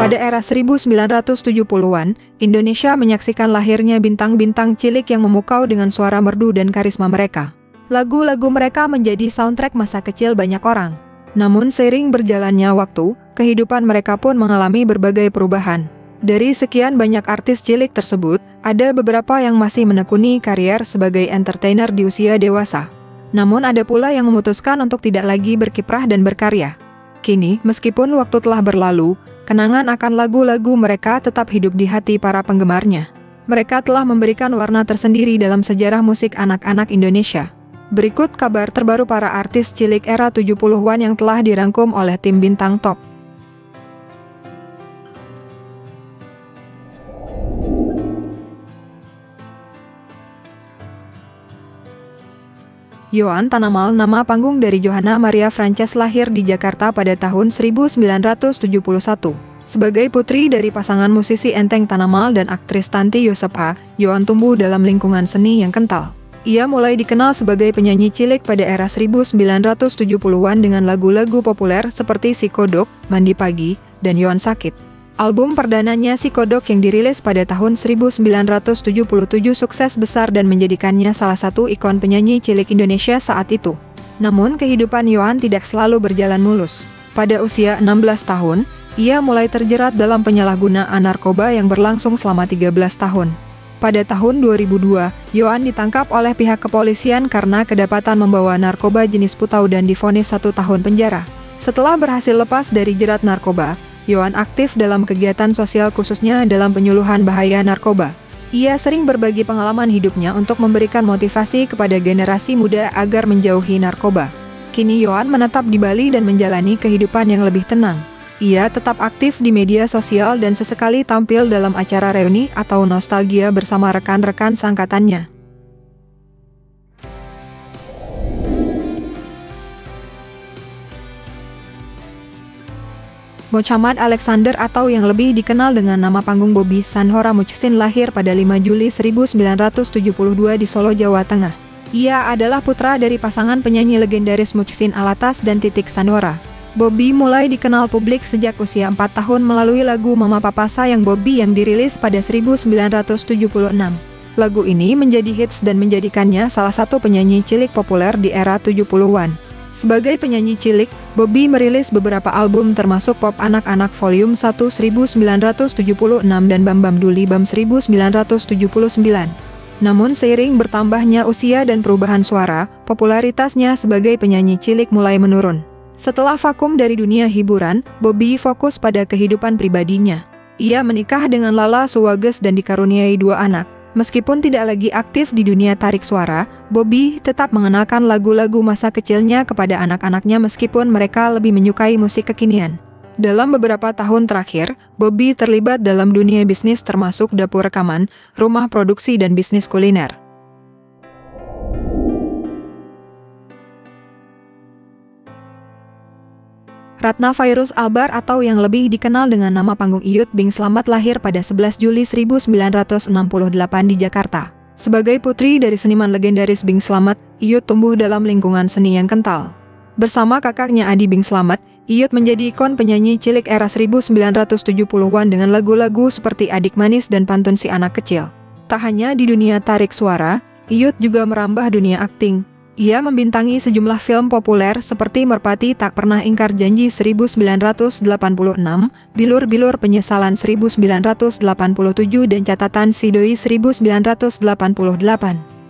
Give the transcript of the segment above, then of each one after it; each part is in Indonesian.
Pada era 1970-an, Indonesia menyaksikan lahirnya bintang-bintang cilik yang memukau dengan suara merdu dan karisma mereka. Lagu-lagu mereka menjadi soundtrack masa kecil banyak orang. Namun seiring berjalannya waktu, kehidupan mereka pun mengalami berbagai perubahan. Dari sekian banyak artis cilik tersebut, ada beberapa yang masih menekuni karier sebagai entertainer di usia dewasa. Namun ada pula yang memutuskan untuk tidak lagi berkiprah dan berkarya. Kini, meskipun waktu telah berlalu, kenangan akan lagu-lagu mereka tetap hidup di hati para penggemarnya. Mereka telah memberikan warna tersendiri dalam sejarah musik anak-anak Indonesia. Berikut kabar terbaru para artis cilik era 70-an yang telah dirangkum oleh tim Bintang Top. Yohan Tanamal, nama panggung dari Johanna Maria Frances, lahir di Jakarta pada tahun 1971. Sebagai putri dari pasangan musisi Enteng Tanamal dan aktris Tanty Yosepha, Yohan tumbuh dalam lingkungan seni yang kental. Ia mulai dikenal sebagai penyanyi cilik pada era 1970-an dengan lagu-lagu populer seperti Si Kodok, Mandi Pagi, dan Yohan Sakit. Album perdananya Si Kodok yang dirilis pada tahun 1977 sukses besar dan menjadikannya salah satu ikon penyanyi cilik Indonesia saat itu. Namun kehidupan Yohan tidak selalu berjalan mulus. Pada usia 16 tahun, ia mulai terjerat dalam penyalahgunaan narkoba yang berlangsung selama 13 tahun. Pada tahun 2002, Yohan ditangkap oleh pihak kepolisian karena kedapatan membawa narkoba jenis putau dan divonis 1 tahun penjara. Setelah berhasil lepas dari jerat narkoba, Yohan aktif dalam kegiatan sosial khususnya dalam penyuluhan bahaya narkoba. Ia sering berbagi pengalaman hidupnya untuk memberikan motivasi kepada generasi muda agar menjauhi narkoba. Kini Yohan menetap di Bali dan menjalani kehidupan yang lebih tenang. Ia tetap aktif di media sosial dan sesekali tampil dalam acara reuni atau nostalgia bersama rekan-rekan seangkatannya. Mochammad Alexander atau yang lebih dikenal dengan nama panggung Bobby Sanhora Muchsin lahir pada 5 Juli 1972 di Solo, Jawa Tengah. Ia adalah putra dari pasangan penyanyi legendaris Muchsin Alatas dan Titik Sanhora. Bobby mulai dikenal publik sejak usia 4 tahun melalui lagu Mama Papa Sayang Bobby yang dirilis pada 1976. Lagu ini menjadi hits dan menjadikannya salah satu penyanyi cilik populer di era 70-an. Sebagai penyanyi cilik, Bobby merilis beberapa album termasuk Pop Anak-anak Volume 1 1976 dan Bam Bam Duli Bam 1979. Namun seiring bertambahnya usia dan perubahan suara, popularitasnya sebagai penyanyi cilik mulai menurun. Setelah vakum dari dunia hiburan, Bobby fokus pada kehidupan pribadinya. Ia menikah dengan Lala Suwages dan dikaruniai 2 anak. Meskipun tidak lagi aktif di dunia tarik suara, Bobby tetap mengenalkan lagu-lagu masa kecilnya kepada anak-anaknya meskipun mereka lebih menyukai musik kekinian. Dalam beberapa tahun terakhir, Bobby terlibat dalam dunia bisnis termasuk dapur rekaman, rumah produksi dan bisnis kuliner. Ratna Fairuz Albar atau yang lebih dikenal dengan nama panggung Iyut Bing Slamet lahir pada 11 Juli 1968 di Jakarta. Sebagai putri dari seniman legendaris Bing Slamet, Iyut tumbuh dalam lingkungan seni yang kental. Bersama kakaknya Adi Bing Slamet, Iyut menjadi ikon penyanyi cilik era 1970-an dengan lagu-lagu seperti Adik Manis dan Pantun Si Anak Kecil. Tak hanya di dunia tarik suara, Iyut juga merambah dunia akting. Ia membintangi sejumlah film populer seperti Merpati Tak Pernah Ingkar Janji 1986, Bilur-Bilur Penyesalan 1987 dan Catatan Si Doi 1988.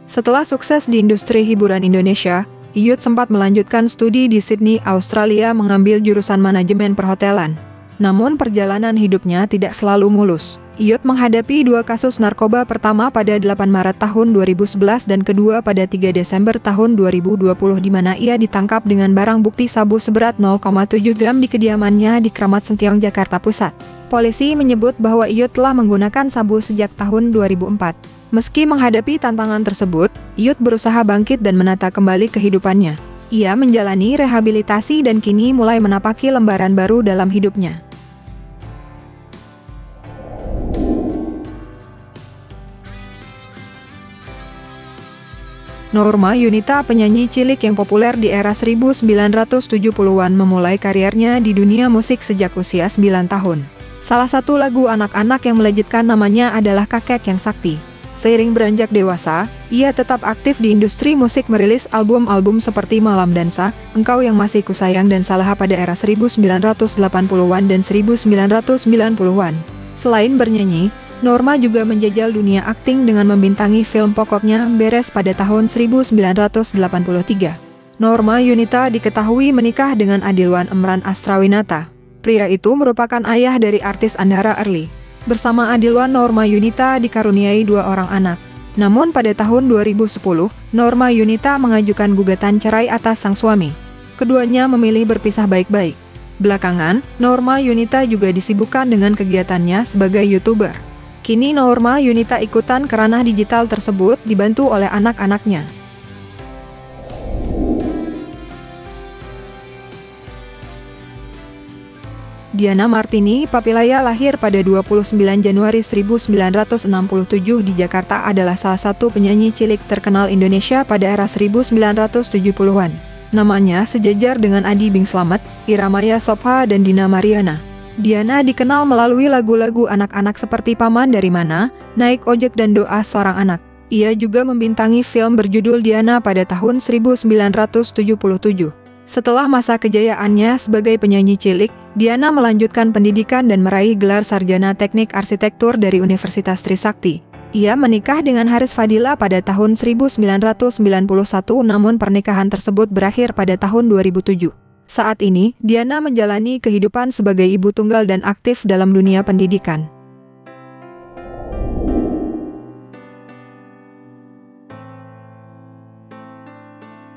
Setelah sukses di industri hiburan Indonesia, Iyut sempat melanjutkan studi di Sydney, Australia mengambil jurusan manajemen perhotelan. Namun perjalanan hidupnya tidak selalu mulus. Iyut menghadapi 2 kasus narkoba, pertama pada 8 Maret tahun 2011 dan kedua pada 3 Desember tahun 2020 di mana ia ditangkap dengan barang bukti sabu seberat 0,7 gram di kediamannya di Kramat Sentiong, Jakarta Pusat. Polisi menyebut bahwa Iyut telah menggunakan sabu sejak tahun 2004. Meski menghadapi tantangan tersebut, Iyut berusaha bangkit dan menata kembali kehidupannya. Ia menjalani rehabilitasi dan kini mulai menapaki lembaran baru dalam hidupnya. Norma Yunita, penyanyi cilik yang populer di era 1970-an, memulai karirnya di dunia musik sejak usia 9 tahun. Salah satu lagu anak-anak yang melejitkan namanya adalah Kakek yang Sakti. Seiring beranjak dewasa, ia tetap aktif di industri musik merilis album-album seperti Malam Dansa, Engkau Yang Masih Kusayang dan Salaha pada era 1980-an dan 1990-an. Selain bernyanyi, Norma juga menjajal dunia akting dengan membintangi film Pokoknya Beres pada tahun 1983. Norma Yunita diketahui menikah dengan Adilwan Emran Astrawinata. Pria itu merupakan ayah dari artis Andara Early. Bersama Adilwan, Norma Yunita dikaruniai 2 orang anak. Namun pada tahun 2010, Norma Yunita mengajukan gugatan cerai atas sang suami. Keduanya memilih berpisah baik-baik. Belakangan, Norma Yunita juga disibukkan dengan kegiatannya sebagai YouTuber. Kini Norma Yunita ikutan ke ranah digital tersebut dibantu oleh anak-anaknya. Diana Martini Papilaya lahir pada 29 Januari 1967 di Jakarta adalah salah satu penyanyi cilik terkenal Indonesia pada era 1970-an. Namanya sejajar dengan Adi Bing Slamet, Iramaya Sopha dan Dina Mariana. Diana dikenal melalui lagu-lagu anak-anak seperti Paman Dari Mana, Naik Ojek dan Doa Seorang Anak. Ia juga membintangi film berjudul Diana pada tahun 1977. Setelah masa kejayaannya sebagai penyanyi cilik, Diana melanjutkan pendidikan dan meraih gelar sarjana teknik arsitektur dari Universitas Trisakti. Ia menikah dengan Haris Fadila pada tahun 1991, namun pernikahan tersebut berakhir pada tahun 2007. Saat ini, Diana menjalani kehidupan sebagai ibu tunggal dan aktif dalam dunia pendidikan.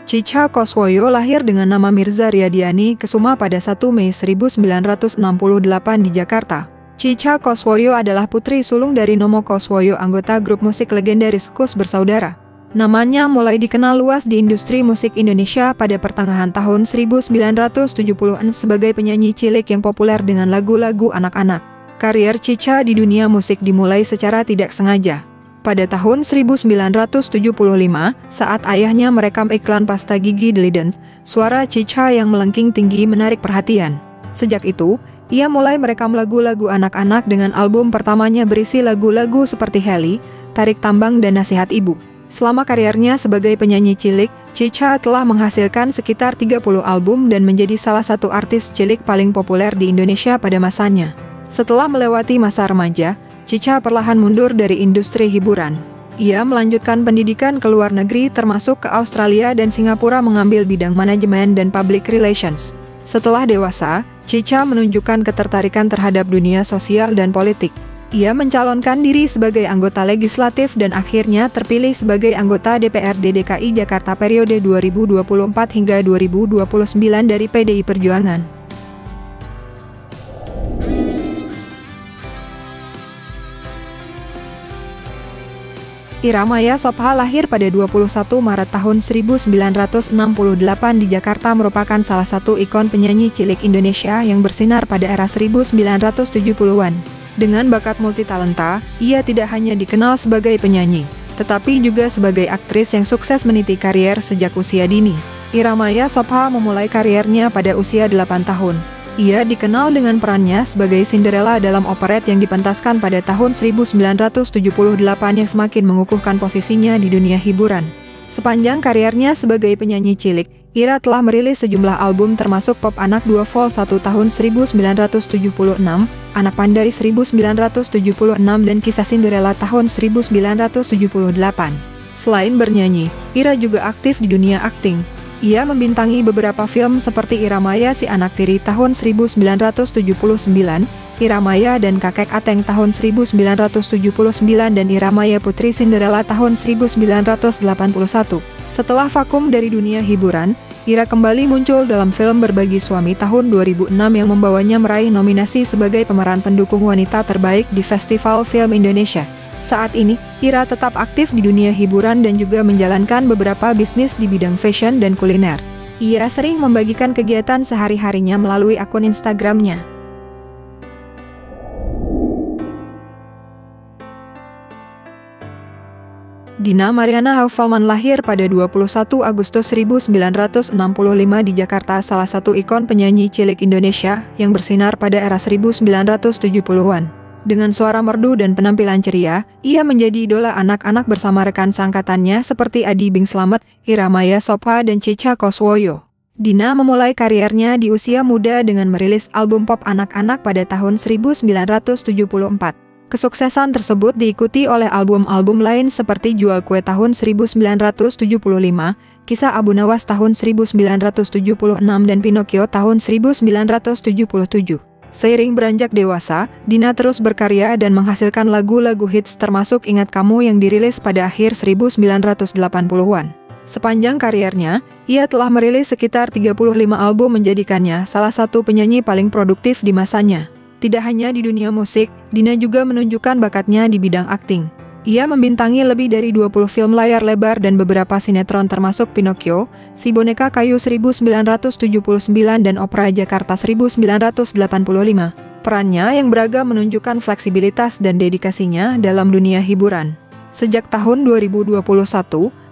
Cica Koswoyo lahir dengan nama Mirza Riyadiani Kesuma pada 1 Mei 1968 di Jakarta. Cica Koswoyo adalah putri sulung dari Nomo Koswoyo, anggota grup musik legendaris Kus Bersaudara. Namanya mulai dikenal luas di industri musik Indonesia pada pertengahan tahun 1970-an sebagai penyanyi cilik yang populer dengan lagu-lagu anak-anak. Karier Cica di dunia musik dimulai secara tidak sengaja. Pada tahun 1975, saat ayahnya merekam iklan pasta gigi Delident, suara Cica yang melengking tinggi menarik perhatian. Sejak itu, ia mulai merekam lagu-lagu anak-anak dengan album pertamanya berisi lagu-lagu seperti Heli, Tarik Tambang dan Nasihat Ibu. Selama karirnya sebagai penyanyi cilik, Cica telah menghasilkan sekitar 30 album dan menjadi salah satu artis cilik paling populer di Indonesia pada masanya. Setelah melewati masa remaja, Cica perlahan mundur dari industri hiburan. Ia melanjutkan pendidikan ke luar negeri termasuk ke Australia dan Singapura mengambil bidang manajemen dan public relations. Setelah dewasa, Cica menunjukkan ketertarikan terhadap dunia sosial dan politik. Ia mencalonkan diri sebagai anggota legislatif dan akhirnya terpilih sebagai anggota DPRD DKI Jakarta periode 2024 hingga 2029 dari PDI Perjuangan. Iramaya Sopha lahir pada 21 Maret tahun 1968 di Jakarta, merupakan salah satu ikon penyanyi cilik Indonesia yang bersinar pada era 1970-an. Dengan bakat multitalenta, ia tidak hanya dikenal sebagai penyanyi, tetapi juga sebagai aktris yang sukses meniti karier sejak usia dini. Iramaya Sopha memulai kariernya pada usia 8 tahun. Ia dikenal dengan perannya sebagai Cinderella dalam operet yang dipentaskan pada tahun 1978 yang semakin mengukuhkan posisinya di dunia hiburan. Sepanjang kariernya sebagai penyanyi cilik, Ira telah merilis sejumlah album termasuk Pop Anak 2 Vol 1 tahun 1976, Anak Pandai 1976 dan Kisah Cinderella tahun 1978. Selain bernyanyi, Ira juga aktif di dunia akting. Ia membintangi beberapa film seperti Iramaya Si Anak Tiri tahun 1979, Iramaya dan Kakek Ateng tahun 1979 dan Iramaya Putri Cinderella tahun 1981. Setelah vakum dari dunia hiburan, Ira kembali muncul dalam film Berbagi Suami tahun 2006 yang membawanya meraih nominasi sebagai pemeran pendukung wanita terbaik di Festival Film Indonesia. Saat ini, Ira tetap aktif di dunia hiburan dan juga menjalankan beberapa bisnis di bidang fashion dan kuliner. Ia sering membagikan kegiatan sehari-harinya melalui akun Instagramnya. Dina Mariana Haufalman lahir pada 21 Agustus 1965 di Jakarta, salah satu ikon penyanyi cilik Indonesia yang bersinar pada era 1970-an. Dengan suara merdu dan penampilan ceria, ia menjadi idola anak-anak bersama rekan seangkatannya seperti Adi Bing Slamet, Ira Maya Sopha, dan Ceca Koswoyo. Dina memulai kariernya di usia muda dengan merilis album pop anak-anak pada tahun 1974. Kesuksesan tersebut diikuti oleh album-album lain seperti Jual Kue tahun 1975, Kisah Abu Nawas tahun 1976, dan Pinocchio tahun 1977. Seiring beranjak dewasa, Dina terus berkarya dan menghasilkan lagu-lagu hits termasuk Ingat Kamu yang dirilis pada akhir 1980-an. Sepanjang kariernya, ia telah merilis sekitar 35 album menjadikannya salah satu penyanyi paling produktif di masanya. Tidak hanya di dunia musik, Dina juga menunjukkan bakatnya di bidang akting. Ia membintangi lebih dari 20 film layar lebar dan beberapa sinetron termasuk Pinocchio, Si Boneka Kayu 1979 dan Opera Jakarta 1985. Perannya yang beragam menunjukkan fleksibilitas dan dedikasinya dalam dunia hiburan. Sejak tahun 2021,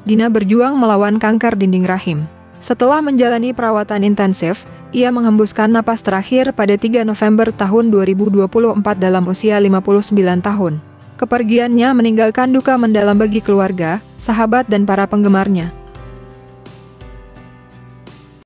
Dina berjuang melawan kanker dinding rahim. Setelah menjalani perawatan intensif, ia menghembuskan napas terakhir pada 3 November tahun 2024 dalam usia 59 tahun. Kepergiannya meninggalkan duka mendalam bagi keluarga, sahabat, dan para penggemarnya.